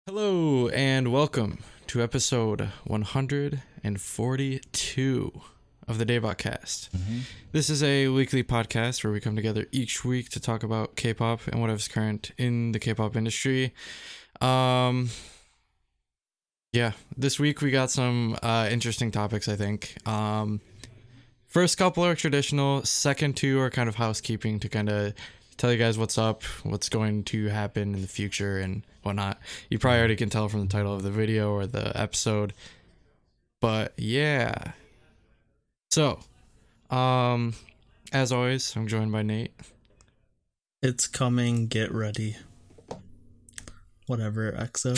Hello and welcome to episode 142 of the DaebakCast. This is a weekly podcast where we come together each week to talk about K-pop and whatever's current in the K-pop industry. This week we got some interesting topics, I think. First couple are traditional, second two are kind of housekeeping to kind of tell you guys what's up, what's going to happen in the future and whatnot. You probably already can tell from the title of the video or the episode. But yeah. So, as always, I'm joined by Nate. It's coming, get ready. Whatever, EXO.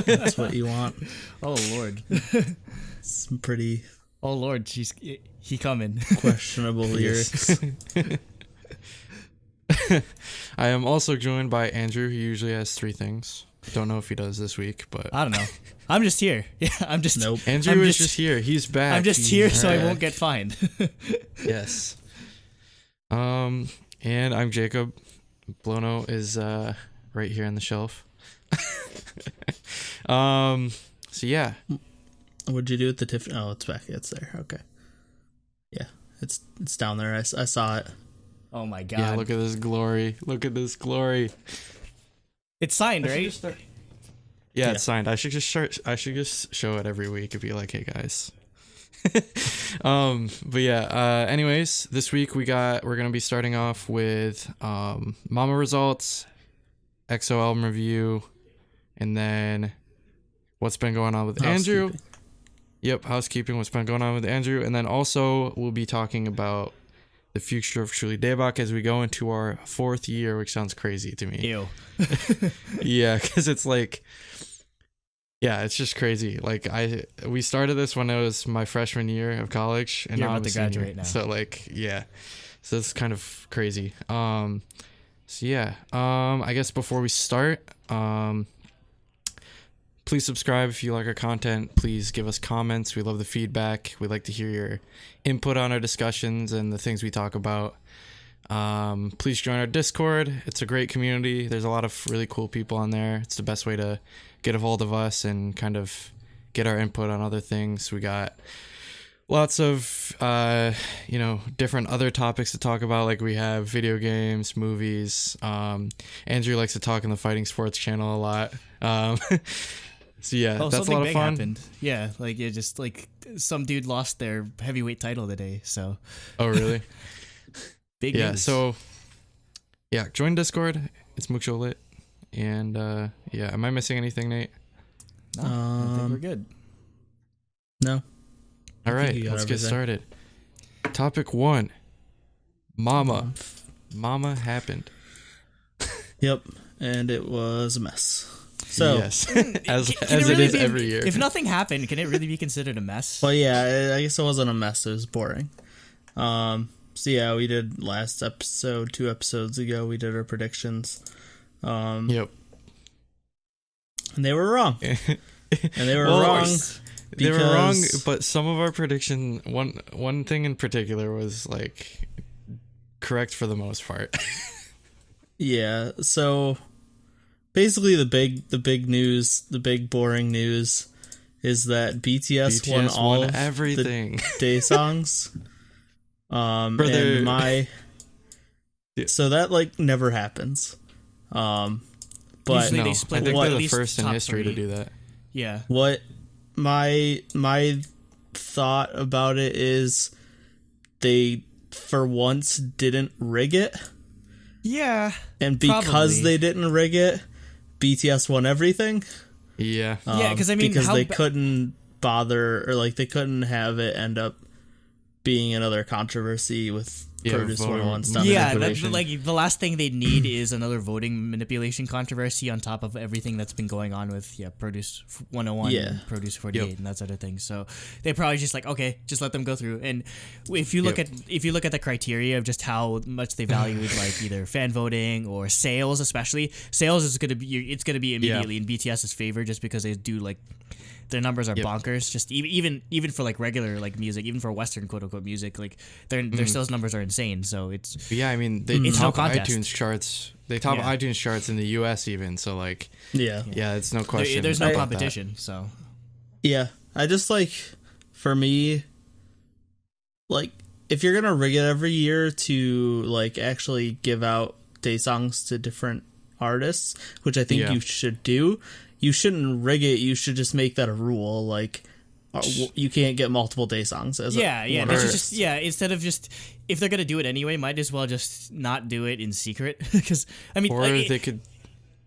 That's what you want. Oh Lord. It's pretty Oh Lord, he coming. questionable lyrics. I am also joined by Andrew, who usually has three things. Don't know if he does this week, but I don't know. I'm just here. Yeah, I'm just. Nope. Andrew is just here. He's back. I'm just here so I won't get fined. Yes. And I'm Jacob. Blono is right here on the shelf. So yeah. What'd you do with the Tiffany? Oh, it's back. It's there. Okay. Yeah, it's down there. I saw it. Oh my God. Yeah, look at this glory. Look at this glory. It's signed, right? Yeah, it's signed. I should just show it every week and be like, hey guys. But yeah, anyways, this week we're gonna be starting off with Mama results, EXO album review, and then what's been going on with Andrew. Yep, housekeeping, what's been going on with Andrew, and then also we'll be talking about the future of Truly Daebak as we go into our fourth year, which sounds crazy to me. Ew. Yeah, because it's like, yeah, it's just crazy. Like we started this when it was my freshman year of college, and You're now about to graduate now. So like, yeah, so it's kind of crazy. So yeah, I guess before we start, please subscribe if you like our content. Please give us comments. We love the feedback. We like to hear your input on our discussions and the things we talk about. Please join our Discord. It's a great community. There's a lot of really cool people on there. It's the best way to get a hold of us and kind of get our input on other things. We got lots of, different other topics to talk about. Like we have video games, movies. Andrew likes to talk in the Fighting Sports channel a lot. So yeah, that's a lot of fun. Happened. Yeah, like it just like some dude lost their heavyweight title today. So. Oh really? Big yeah. news. So. Yeah, join Discord. It's Mucho Lit, and yeah. Am I missing anything, Nate? No, I think we're good. No. All right, let's get started. Topic 1. Mama happened. Yep, and it was a mess. So yes, as it is every year. If nothing happened, can it really be considered a mess? Well, yeah, I guess it wasn't a mess. It was boring. So yeah, we did last episode, 2 episodes ago. We did our predictions. Yep. And they were wrong. And they were wrong. They were wrong, but some of our prediction, one thing in particular was like correct for the most part. Yeah. So basically, the big news, the big boring news, is that BTS won all of everything. The Daesangs. So that like never happens. But usually no, they split. I think they're the least first in top history 3. to do that. Yeah. what my thought about it is, they for once didn't rig it. Yeah. And because probably. they didn't rig it, BTS won everything. Yeah. Yeah, because I mean, because they couldn't bother, or like they couldn't have it end up being another controversy with Produce 101 stuff. Yeah, like the last thing they need is another voting manipulation controversy on top of everything that's been going on with Produce 101 and Produce 48 and that sort of thing. So they probably just like, okay, just let them go through. And if you look at the criteria of just how much they valued like either fan voting or sales, especially sales is gonna be immediately in BTS's favor just because they do like their numbers are bonkers. Just even for like regular like music, even for Western quote unquote music, like their sales numbers are insane. So it's I mean they top iTunes charts. They top iTunes charts in the U.S. even. So like it's no question. There's no competition. So I just like, for me, like if you're gonna rig it every year to like actually give out Daesangs to different artists, which I think you should do, you shouldn't rig it. You should just make that a rule. Like you can't get multiple Daesangs as instead of just, if they're gonna do it anyway, might as well just not do it in secret. Because I mean, they could.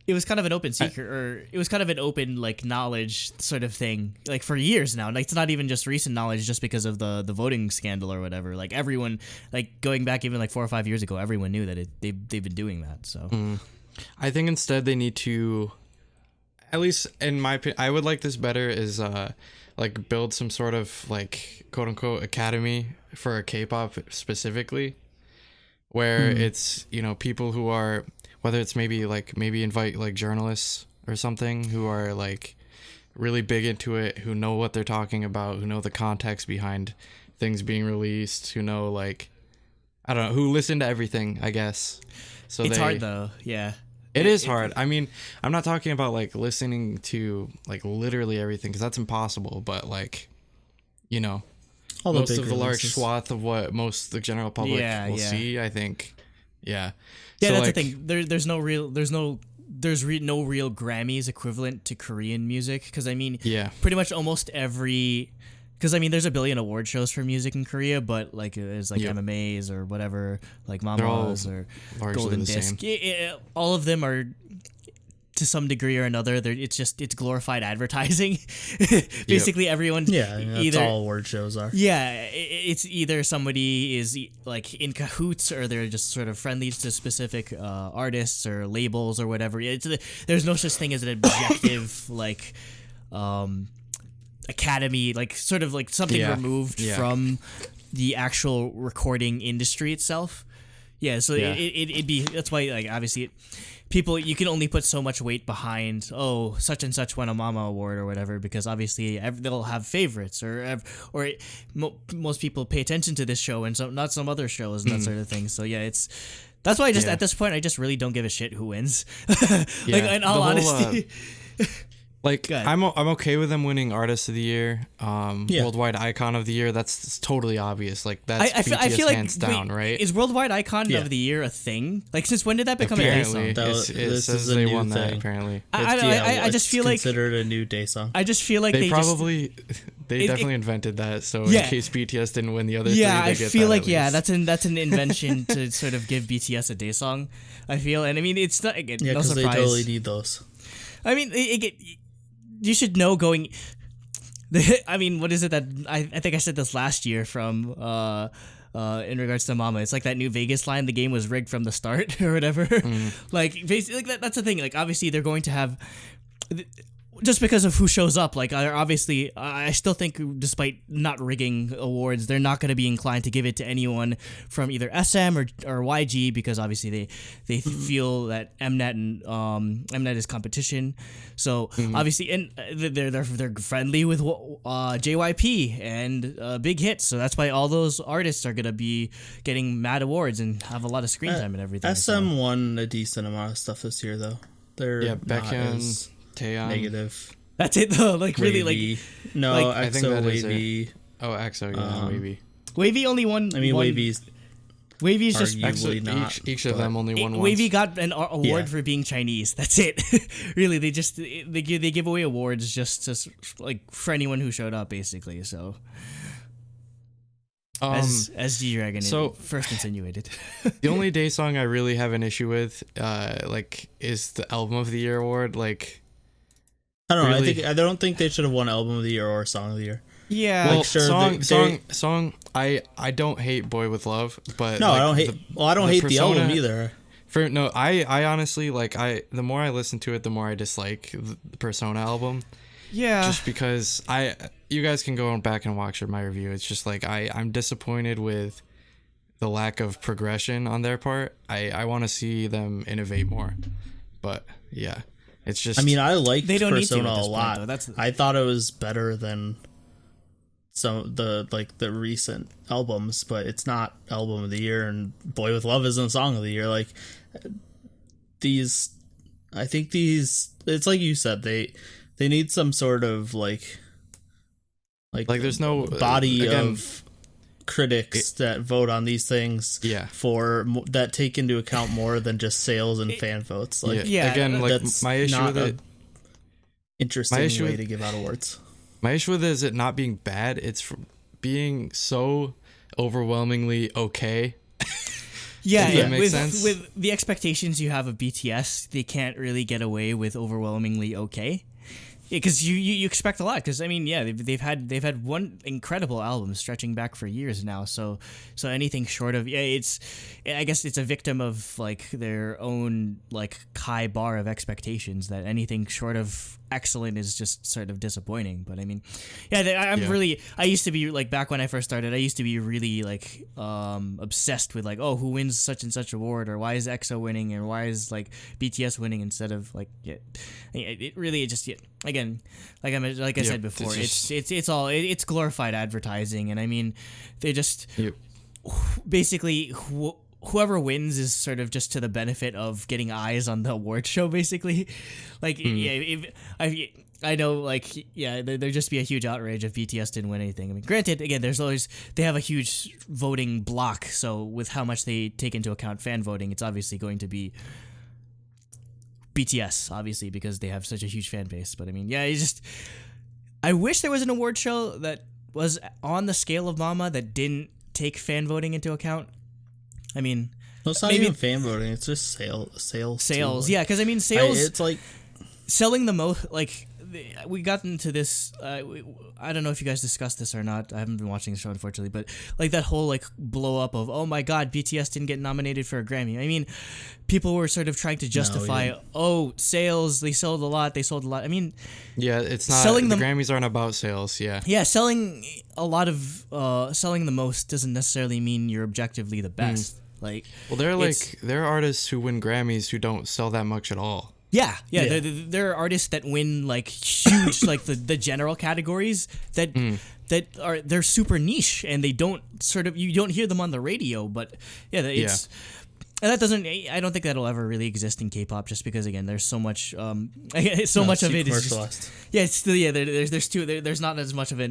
It was kind of an open secret, or it was kind of an open like knowledge sort of thing, like for years now. Like it's not even just recent knowledge, just because of the voting scandal or whatever. Like everyone, like going back even like 4 or 5 years ago, everyone knew that they've been doing that. So I think instead they need to, at least in my opinion, I would like this better, is like build some sort of like quote unquote academy for K-pop specifically, where it's, you know, people who are, whether it's maybe invite like journalists or something who are like really big into it, who know what they're talking about, who know the context behind things being released, who know, like, I don't know, who listen to everything, I guess. So it's hard though. Yeah. It is hard. I mean, I'm not talking about like listening to like literally everything, because that's impossible, but like, you know, most of the large swath of what the general public will see, I think. Yeah. Yeah, so that's like, the thing. There's no real Grammys equivalent to Korean music, because I mean, pretty much almost every, because I mean, there's a billion award shows for music in Korea, but like there's like MMAs or whatever, like Mamamoos or Golden Disc. All of them are, to some degree or another, it's glorified advertising. Basically, everyone. Yeah, that's all award shows are. Yeah, it's either somebody is like in cahoots, or they're just sort of friendly to specific artists or labels or whatever. There's no such thing as an objective like academy, like sort of like something removed from the actual recording industry itself. Yeah, so it'd be, that's why, like, obviously people, you can only put so much weight behind, such and such won a Mama Award or whatever, because obviously they'll have favorites, most people pay attention to this show and not some other shows and that sort of thing. So yeah, that's why at this point I just really don't give a shit who wins. Like, in all honesty. Like, I'm okay with them winning Artist of the Year, Worldwide Icon of the Year. That's totally obvious. Like, that's I feel like, hands down, right? Is Worldwide Icon of the Year a thing? Like, since when did that become apparently, a Daesang? This is a new thing. That, apparently. I just feel like considered a new Daesang. I just feel like they definitely invented that. So in case BTS didn't win the other three, they I get feel that like that's an invention to sort of give BTS a Daesang. I feel, and I mean, it's not, again, no surprise. They totally need those. I mean, you should know going. I mean, what is it that I think I said this last year from in regards to Mama? It's like that new Vegas line. The game was rigged from the start or whatever. Like, basically, like that's the thing. Like, obviously, they're going to have, just because of who shows up. Like, obviously, I still think, despite not rigging awards, they're not going to be inclined to give it to anyone from either SM or YG, because obviously they feel that Mnet and Mnet is competition. So obviously, and they're friendly with JYP and Big Hit. So that's why all those artists are going to be getting mad awards and have a lot of screen time and everything. SM won a decent amount of stuff this year, though. They're Baekhyun, Taeyeon. Negative. That's it though. Like, really, WayV. like, no, like, I think that WayV. EXO, WayV. WayV only won. I mean, WayV's just not. Each of them only won once. WayV got an award for being Chinese. That's it. Really, they give away awards just to, like, for anyone who showed up, basically. So. As G-Dragon first insinuated. The only Daesang I really have an issue with, is the Album of the Year award. Like, I don't know. I don't think they should have won Album of the Year or Song of the Year. Yeah, well, like, sure, song. I don't hate Boy with Love, but no, like, I don't hate. I don't hate the album either. I honestly, like, the more I listen to it, the more I dislike the Persona album. Yeah, just because you guys can go back and watch my review. It's just like I'm disappointed with the lack of progression on their part. I want to see them innovate more, but yeah. It's just. I mean, I liked They don't need to Persona at this a point, lot. though. I thought it was better than some the recent albums, but it's not album of the year, and Boy with Love isn't song of the year. Like I think these. It's like you said, they need some sort of like there's no body of critics that vote on these things. Yeah. For that take into account more than just sales and fan votes. Like again, like my issue with it. Interesting way to give out awards. My issue with it is it not being bad. It's being so overwhelmingly okay. Yeah, Does that make sense? With the expectations you have of BTS, they can't really get away with overwhelmingly okay. Because you expect a lot. Because I mean, yeah, they've had one incredible album stretching back for years now. So anything short of I guess it's a victim of like their own like high bar of expectations, that anything short of excellent is just sort of disappointing. But I mean, I used to be like, back when I first started, I used to be really like obsessed with like, oh, who wins such and such award, or why is EXO winning, and why is like BTS winning instead of like again, like I said before, it's glorified advertising, and I mean, they just basically whoever wins is sort of just to the benefit of getting eyes on the award show, basically. Like, I know, like, there'd just be a huge outrage if BTS didn't win anything. I mean, granted, again, they have a huge voting block, so with how much they take into account fan voting, it's obviously going to be BTS, obviously, because they have such a huge fan base. But I mean, I wish there was an award show that was on the scale of Mama that didn't take fan voting into account. I mean, well, it's not even fan voting; it's just sales. Sales, yeah, because I mean, sales. It's like selling the most. Like, we got into this. I don't know if you guys discussed this or not. I haven't been watching the show, unfortunately. But like that whole like blow up of, oh my God, BTS didn't get nominated for a Grammy. I mean, people were sort of trying to justify, sales. They sold a lot. I mean, yeah, it's not. The Grammys aren't about sales. Yeah, selling a lot of selling the most doesn't necessarily mean you're objectively the best. Like, well, there are artists who win Grammys who don't sell that much at all. Yeah. There are artists that win like huge, like the general categories they're super niche, and they don't you don't hear them on the radio. But and that doesn't. I don't think that'll ever really exist in K-pop, just because again, there's so much much of it is just, it's still there's not as much of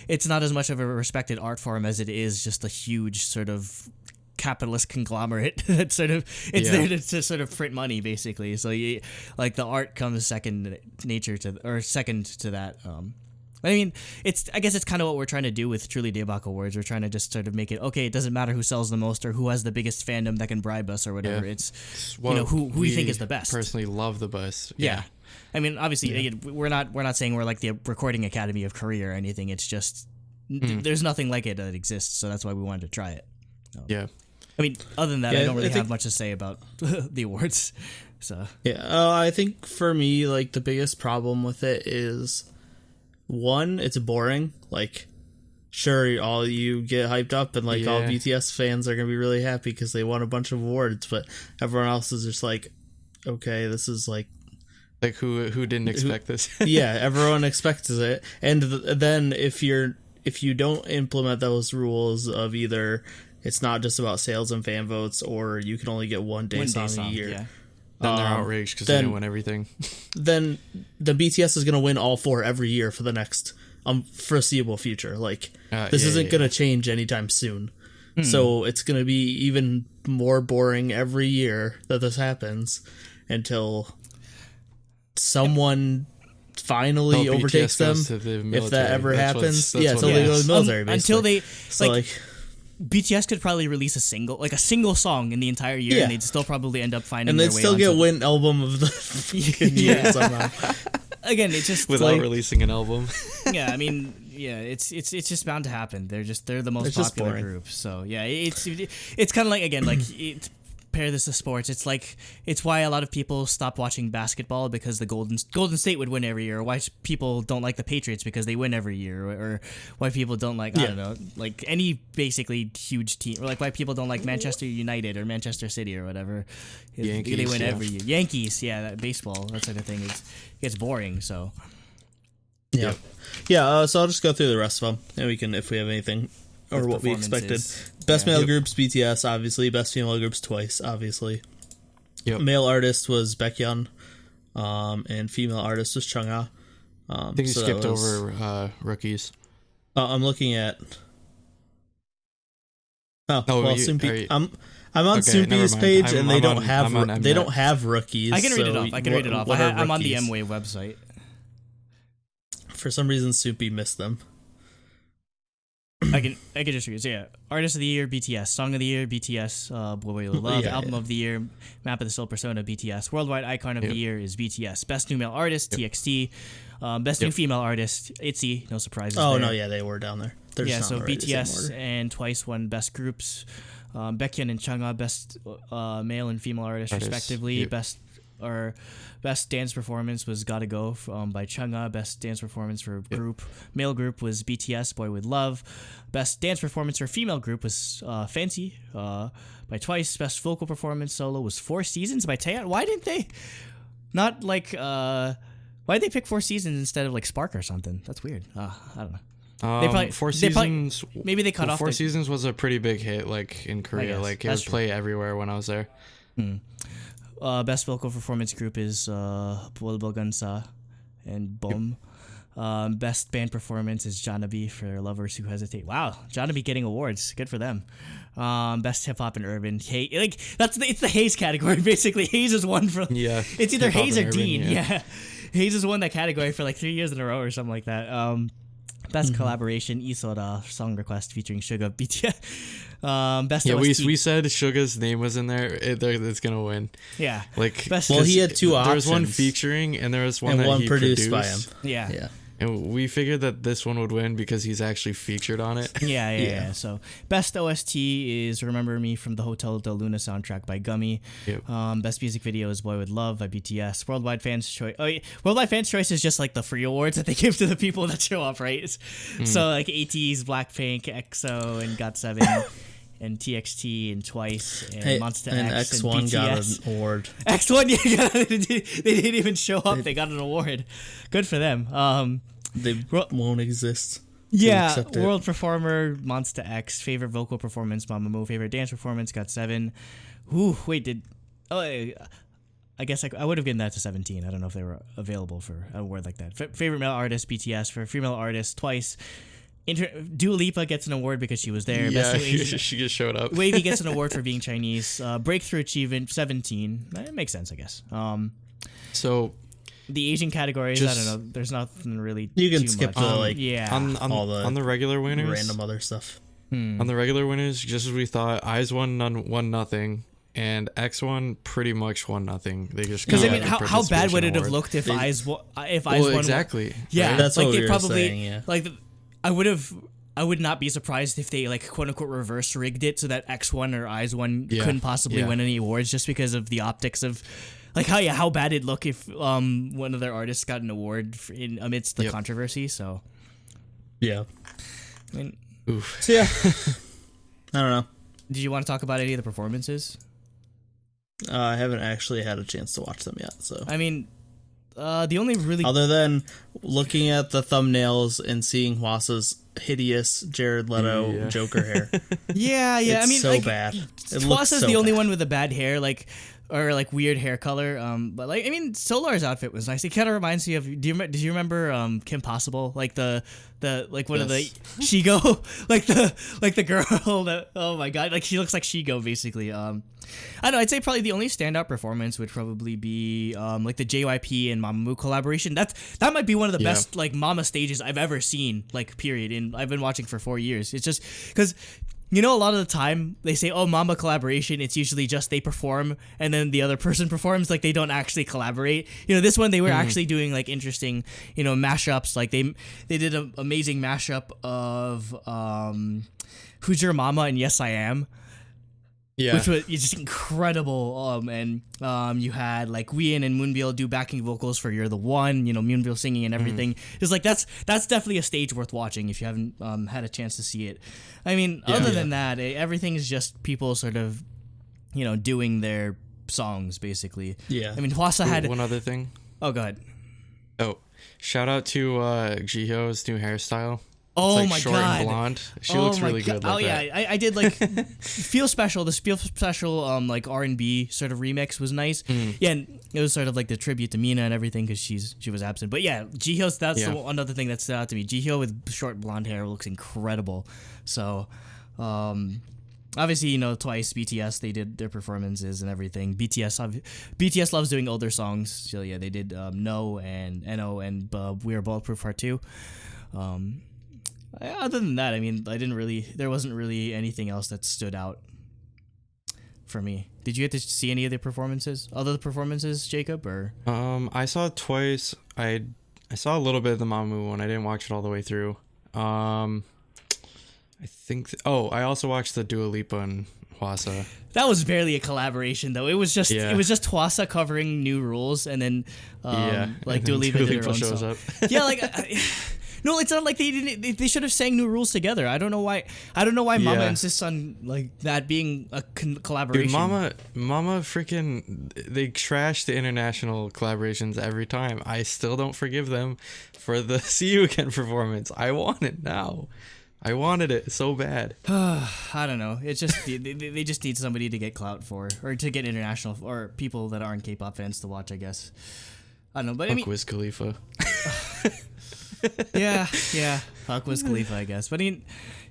it's not as much of a respected art form as it is just a huge sort of capitalist conglomerate that sort of there to sort of print money, basically. So like the art comes second to that. I mean, I guess it's kind of what we're trying to do with Truly Daebak Awards. We're trying to just sort of make it okay. It doesn't matter who sells the most or who has the biggest fandom that can bribe us or whatever. Yeah. It's who we think is the best. Personally, love the best. Yeah. I mean, obviously, again, we're not saying we're like the Recording Academy of Korea or anything. It's just there's nothing like it that exists, so that's why we wanted to try it. Yeah. I mean, other than that, I don't really have much to say about the awards. So I think for me, like, the biggest problem with it is, one, it's boring. Like, sure, all you get hyped up, and like all BTS fans are gonna be really happy because they won a bunch of awards, but everyone else is just like, okay, this is like who didn't expect this? Yeah, everyone expects it, and then if you don't implement those rules of either it's not just about sales and fan votes, or you can only get one Daesang a year. Yeah. Then they're outraged because they didn't win everything. Then the BTS is going to win all four every year for the next foreseeable future. Like, this isn't going to change anytime soon. So it's going to be even more boring every year that this happens until basically finally overtakes them. If that ever happens. Until they go to the military, basically. Until they... BTS could probably release a single song in the entire year, and they'd still probably end up finding their way. And they'd still get win album of the year somehow. Again, it's just without releasing an album. Yeah, I mean, it's just bound to happen. They're the most popular group. So yeah, it's kind of like, again, like compare this to sports. It's why a lot of people stop watching basketball because the Golden State would win every year, or why people don't like the Patriots because they win every year, or why people don't like, I don't know, like any basically huge team, or like why people don't like Manchester United or Manchester City or whatever. Yankees, they win every year. Yankees, that baseball, that sort of thing gets boring, so. Yeah. So I'll just go through the rest of them, and we can, if we have anything or what we expected. Best male groups, BTS, obviously. Best female groups, TWICE, obviously. Yep. Male artist was Baekhyun, and female artist was Chung. I think you skipped over rookies. I'm looking at. Soompi. I'm on Soompi's page, and they don't have rookies. I can read it off. I'm on the Mwave website. For some reason, Soompi missed them. I can just read. So yeah, Artist of the Year, BTS. Song of the Year, BTS. Boy Will Love. Album of the Year, Map of the Soul Persona, BTS. Worldwide Icon of the Year is BTS. Best New Male Artist, TXT. Best New Female Artist, ITZY. No surprises. Oh there. No, yeah, they were down there. So BTS and TWICE won Best Groups. Baekhyun and Chung Best Male and Female Artists respectively. Best dance performance was Gotta Go by Chung. Best dance performance for group male group was BTS, Boy With Love. Best dance performance for female group was Fancy by TWICE. Best vocal performance solo was Four Seasons by Taeyeon. Why didn't they not like why did they pick Four Seasons instead of like Spark or something? That's weird. I don't know. They probably, Four Seasons. Maybe they cut off. Four Seasons was a pretty big hit, like in Korea. Like it would play everywhere when I was there. Best vocal performance group is Bolbogansa and Bom. Best band performance is Jannabi for Lovers Who Hesitate. Wow, Jannabi getting awards. Good for them. Best hip hop and urban. It's the Heize category basically. Heize is one for It's either Heize or Dean. Yeah. Heize has won that category for like 3 years in a row or something like that. Best collaboration, IZONE song request featuring Suga, BTS. Best OST. we said Suga's name was in there. It's gonna win. Yeah, like he had two options. There was one featuring, and there was one that he produced by him. Yeah. And we figured that this one would win because he's actually featured on it. Yeah. So, best OST is Remember Me from the Hotel Del Luna soundtrack by Gummy. Yep. Best music video is Boy With Love by BTS. Worldwide Fans Choice. Worldwide Fans Choice is just like the free awards that they give to the people that show up, right? So, like ATEEZ, Blackpink, EXO, and GOT7. And TXT and TWICE and Monster X and X1 BTS. got an award. X1, they didn't even show up. They got an award. Good for them. They won't exist. Yeah, World Performer, Monster X. Favorite vocal performance, MAMAMOO. Favorite dance performance, GOT7. I guess I would have given that to 17. I don't know if they were available for an award like that. Favorite male artist, BTS. For female artist, TWICE. Dua Lipa gets an award because she was there. Yeah, she just showed up. WayV gets an award for being Chinese. Breakthrough Achievement, 17. It makes sense, I guess. So the Asian categories, I don't know. There's nothing really. You can skip much. On the regular winners, random other stuff. On the regular winners, just as we thought, IZY won nothing. And X1 pretty much won nothing. They just because how bad would it have looked if IZY won? Exactly. Yeah, right? That's like what they we probably were saying, yeah. like. I would not be surprised if they like quote unquote reverse rigged it so that X1 or IZY couldn't possibly win any awards just because of the optics of like how bad it'd look if one of their artists got an award amidst the controversy. So yeah, I mean, oof. So yeah, I don't know. Did you want to talk about any of the performances? I haven't actually had a chance to watch them yet. So I mean. The only really other than looking at the thumbnails and seeing Hwasa's hideous Jared Leto Joker hair. Yeah. It's I mean, so like, bad. Hwasa's the only one with the bad hair, or weird hair color. But like, I mean, Solar's outfit was nice. It kind of reminds me of. Did you remember Kim Possible? Like the one of the Shigo, like the girl that. Oh my god, like she looks like Shigo basically. I don't know. I'd say probably the only standout performance would probably be like the JYP and MAMAMOO collaboration. That might be one of the best like Mama stages I've ever seen. Like period. And I've been watching for 4 years. It's just because. You know, a lot of the time they say, "Oh, Mama collaboration." It's usually just they perform and then the other person performs. Like they don't actually collaborate. You know, this one they were actually doing like interesting, mashups. Like they did an amazing mashup of "Who's Your Mama" and "Yes I Am." Yeah. Which was just incredible. And you had like Wheein and Moonbyul do backing vocals for You're the One, Moonbyul singing and everything. It's like that's definitely a stage worth watching if you haven't had a chance to see it. I mean, other than that, everything is just people sort of, doing their songs basically. Yeah. I mean, Hwasa had one other thing. Oh, go ahead. Oh, shout out to Jiho's new hairstyle. Oh it's like my short god, and blonde. She looks really good. Like yeah, I did like Feel Special. This Feel Special like R&B sort of remix was nice. Yeah, and it was sort of like the tribute to Mina and everything because she was absent. But yeah, Jiho's that's another thing that stood out to me. Jihyo with short blonde hair looks incredible. So, obviously Twice, BTS, they did their performances and everything. BTS loves doing older songs. So yeah, they did No and No and We Are Bulletproof Part 2. Other than that, I mean, there wasn't really anything else that stood out for me. Did you get to see any of the other performances, Jacob? Or I saw Twice. I saw a little bit of the Mamamoo one. I didn't watch it all the way through. I think. I also watched the Dua Lipa and Hwasa. That was barely a collaboration, though. It was just Hwasa covering New Rules, and then like Dua Lipa did her own shows song. up. Yeah, like. No, it's not like they didn't. They should have sang New Rules together. I don't know why. Mama insists on like that being a collaboration. Dude, Mama, freaking, they trash the international collaborations every time. I still don't forgive them for the See You Again performance. I want it now. I wanted it so bad. I don't know. It's just they just need somebody to get clout for, or to get international, or people that aren't K-pop fans to watch. I guess. I don't know, but I mean, Wiz Khalifa. yeah. Fuck Wiz Khalifa, I guess. But I mean,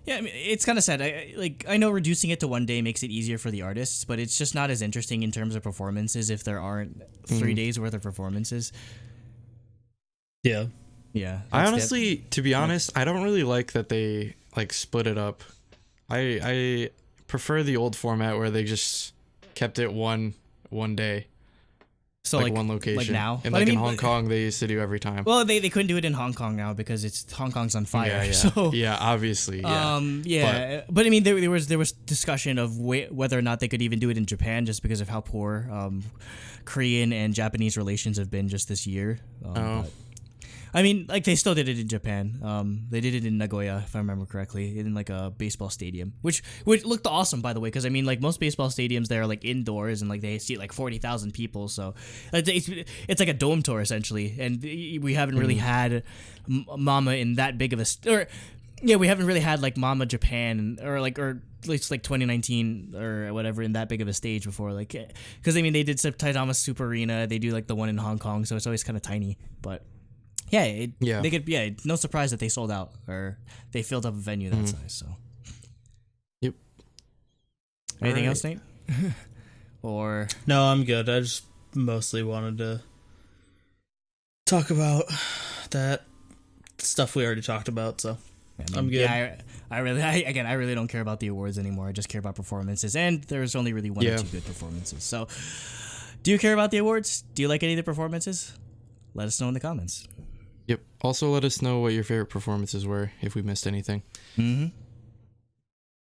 it's kind of sad. I know reducing it to one day makes it easier for the artists, but it's just not as interesting in terms of performances if there aren't 3 days worth of performances. Yeah. Yeah. I honestly, to be honest, I don't really like that they like split it up. I prefer the old format where they just kept it one day. So like one location. Like now. And in Hong Kong they used to do every time. Well, they couldn't do it in Hong Kong now because Hong Kong's on fire. Yeah. So Obviously. Yeah. But I mean there was discussion of whether or not they could even do it in Japan just because of how poor Korean and Japanese relations have been just this year. But, I mean, like they still did it in Japan. They did it in Nagoya, if I remember correctly, in like a baseball stadium, which looked awesome, by the way. Because I mean, like most baseball stadiums, they're like indoors and like they seat like 40,000 people. So it's like a dome tour essentially, and we haven't really had Mama in that big of a we haven't really had like Mama Japan or at least like 2019 or whatever in that big of a stage before, like because I mean they did Saitama Super Arena, they do like the one in Hong Kong, so it's always kind of tiny, but. They could. No surprise that they sold out or they filled up a venue that size. So. Yep. Anything else, Nate? Or no, I'm good. I just mostly wanted to talk about that stuff we already talked about. So I'm good. Yeah, I really don't care about the awards anymore. I just care about performances, and there's only really one or two good performances. So, do you care about the awards? Do you like any of the performances? Let us know in the comments. Yep. Also, let us know what your favorite performances were if we missed anything. Mm-hmm.